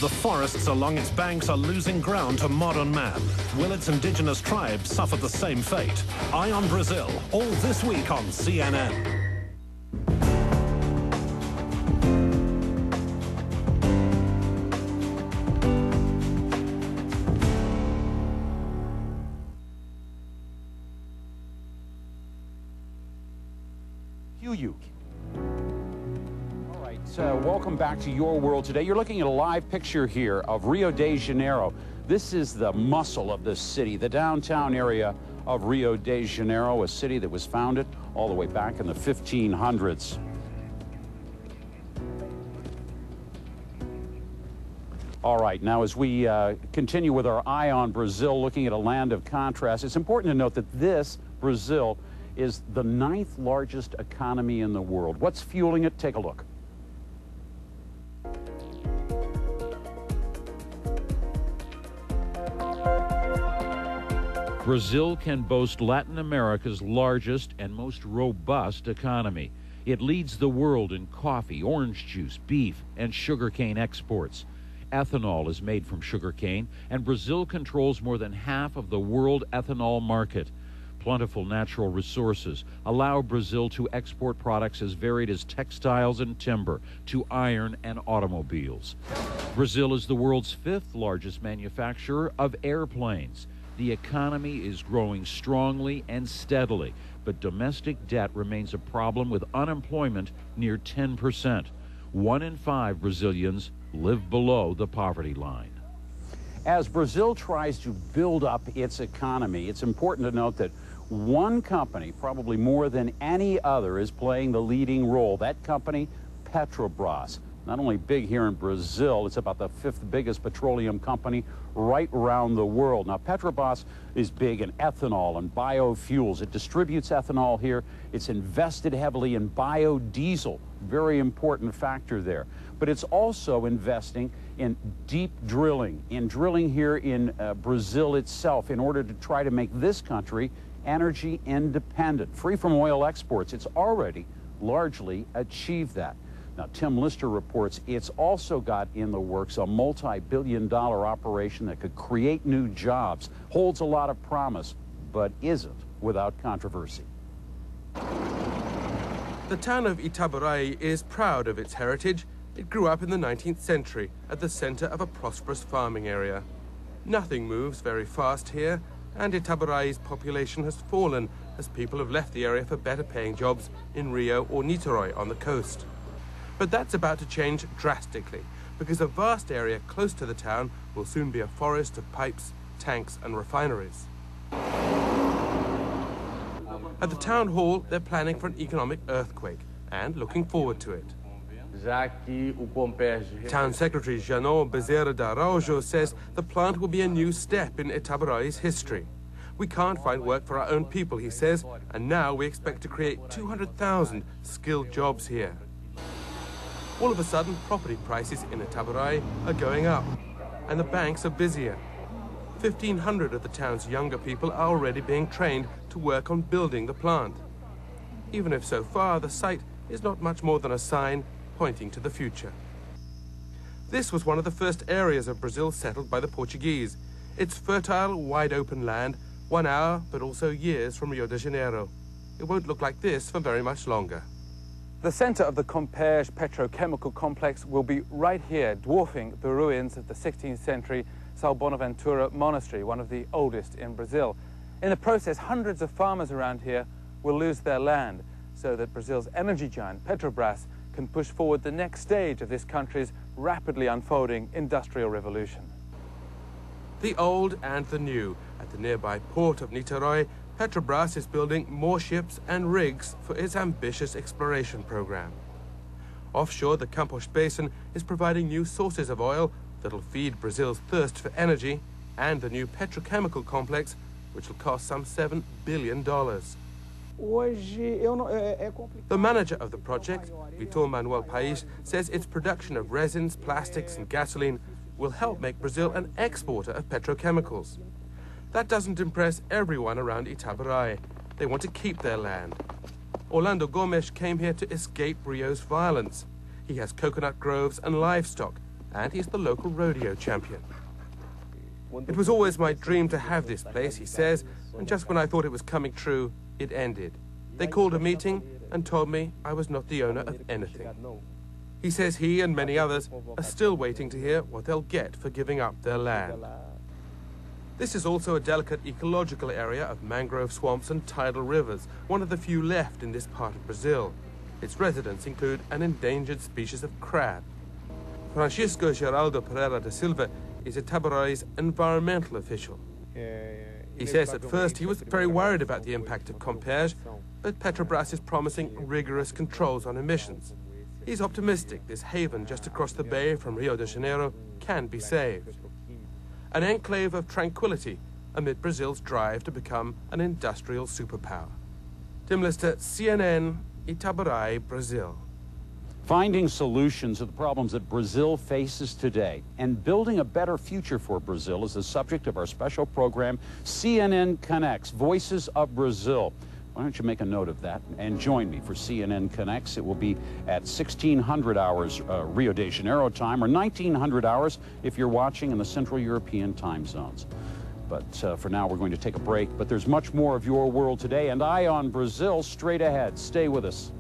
The forests along its banks are losing ground to modern man. Will its indigenous tribes suffer the same fate? Eye on Brazil, all this week on CNN. Welcome back to Your World Today. You're looking at a live picture here of Rio de Janeiro. This is the muscle of the city, the downtown area of Rio de Janeiro, a city that was founded all the way back in the 1500s. All right, now as we continue with our eye on Brazil, looking at a land of contrast, it's important to note that this, Brazil, is the 9th largest economy in the world. What's fueling it? Take a look. Brazil can boast Latin America's largest and most robust economy. It leads the world in coffee, orange juice, beef, and sugarcane exports. Ethanol is made from sugarcane, and Brazil controls more than half of the world ethanol market. Plentiful natural resources allow Brazil to export products as varied as textiles and timber to iron and automobiles. Brazil is the world's 5th largest manufacturer of airplanes. The economy is growing strongly and steadily, but domestic debt remains a problem with unemployment near 10%. 1 in 5 Brazilians live below the poverty line. As Brazil tries to build up its economy, it's important to note that one company, probably more than any other, is playing the leading role. That company, Petrobras. Not only big here in Brazil, it's about the 5th biggest petroleum company right around the world. Now, Petrobras is big in ethanol and biofuels. It distributes ethanol here. It's invested heavily in biodiesel, very important factor there. But it's also investing in deep drilling, here in Brazil itself, in order to try to make this country energy independent, free from oil exports. It's already largely achieved that. Now, Tim Lister reports it's also got in the works a multi-billion-dollar operation that could create new jobs, holds a lot of promise, but isn't without controversy. The town of Itaboraí is proud of its heritage. It grew up in the 19th century at the center of a prosperous farming area. Nothing moves very fast here, and Itaboraí's population has fallen as people have left the area for better-paying jobs in Rio or Niterói on the coast. But that's about to change drastically, because a vast area close to the town will soon be a forest of pipes, tanks and refineries. At the town hall, they're planning for an economic earthquake and looking forward to it. Town Secretary Janot Bezerra de Araujo says the plant will be a new step in Itaboraí's history. We can't find work for our own people, he says, and now we expect to create 200,000 skilled jobs here. All of a sudden, property prices in Itaboraí are going up, and the banks are busier. 1,500 of the town's younger people are already being trained to work on building the plant. Even if so far the site is not much more than a sign pointing to the future. This was one of the first areas of Brazil settled by the Portuguese. It's fertile, wide-open land, 1 hour, but also years from Rio de Janeiro. It won't look like this for very much longer. The center of the COMPERJ petrochemical complex will be right here, dwarfing the ruins of the 16th century São Bonaventura monastery, one of the oldest in Brazil. In the process, hundreds of farmers around here will lose their land, so that Brazil's energy giant, Petrobras, can push forward the next stage of this country's rapidly unfolding industrial revolution. The old and the new. At the nearby port of Niterói, Petrobras is building more ships and rigs for its ambitious exploration program. Offshore, the COMPERJ Basin is providing new sources of oil that'll feed Brazil's thirst for energy, and the new petrochemical complex, which will cost some $7 billion. The manager of the project, Vitor Manuel Paes, says its production of resins, plastics and gasoline will help make Brazil an exporter of petrochemicals. That doesn't impress everyone around Itaboraí. They want to keep their land. Orlando Gomes came here to escape Rio's violence. He has coconut groves and livestock, and he's the local rodeo champion. It was always my dream to have this place, he says, and just when I thought it was coming true, it ended. They called a meeting and told me I was not the owner of anything. He says he and many others are still waiting to hear what they'll get for giving up their land. This is also a delicate ecological area of mangrove swamps and tidal rivers, one of the few left in this part of Brazil. Its residents include an endangered species of crab. Francisco Geraldo Pereira da Silva is Itaboraí's environmental official. He says at first he was very worried about the impact of COMPERJ, but Petrobras is promising rigorous controls on emissions. He's optimistic this haven just across the bay from Rio de Janeiro can be saved. An enclave of tranquility amid Brazil's drive to become an industrial superpower. Tim Lister, CNN, Itaboraí, Brazil. Finding solutions to the problems that Brazil faces today and building a better future for Brazil is the subject of our special program, CNN Connects, Voices of Brazil. Why don't you make a note of that and join me for CNN Connects. It will be at 1600 hours Rio de Janeiro time, or 1900 hours if you're watching in the Central European time zones. But for now, we're going to take a break. But there's much more of Your World Today and Eye on Brazil straight ahead. Stay with us.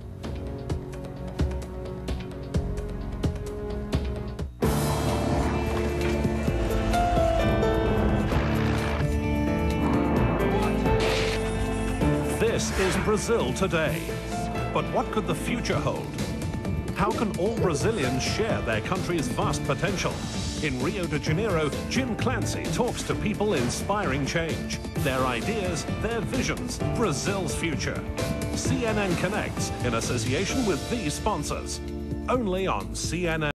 This is Brazil today. But what could the future hold? How can all Brazilians share their country's vast potential? In Rio de Janeiro, Jim Clancy talks to people inspiring change. Their ideas, their visions, Brazil's future. CNN Connects in association with these sponsors. Only on CNN.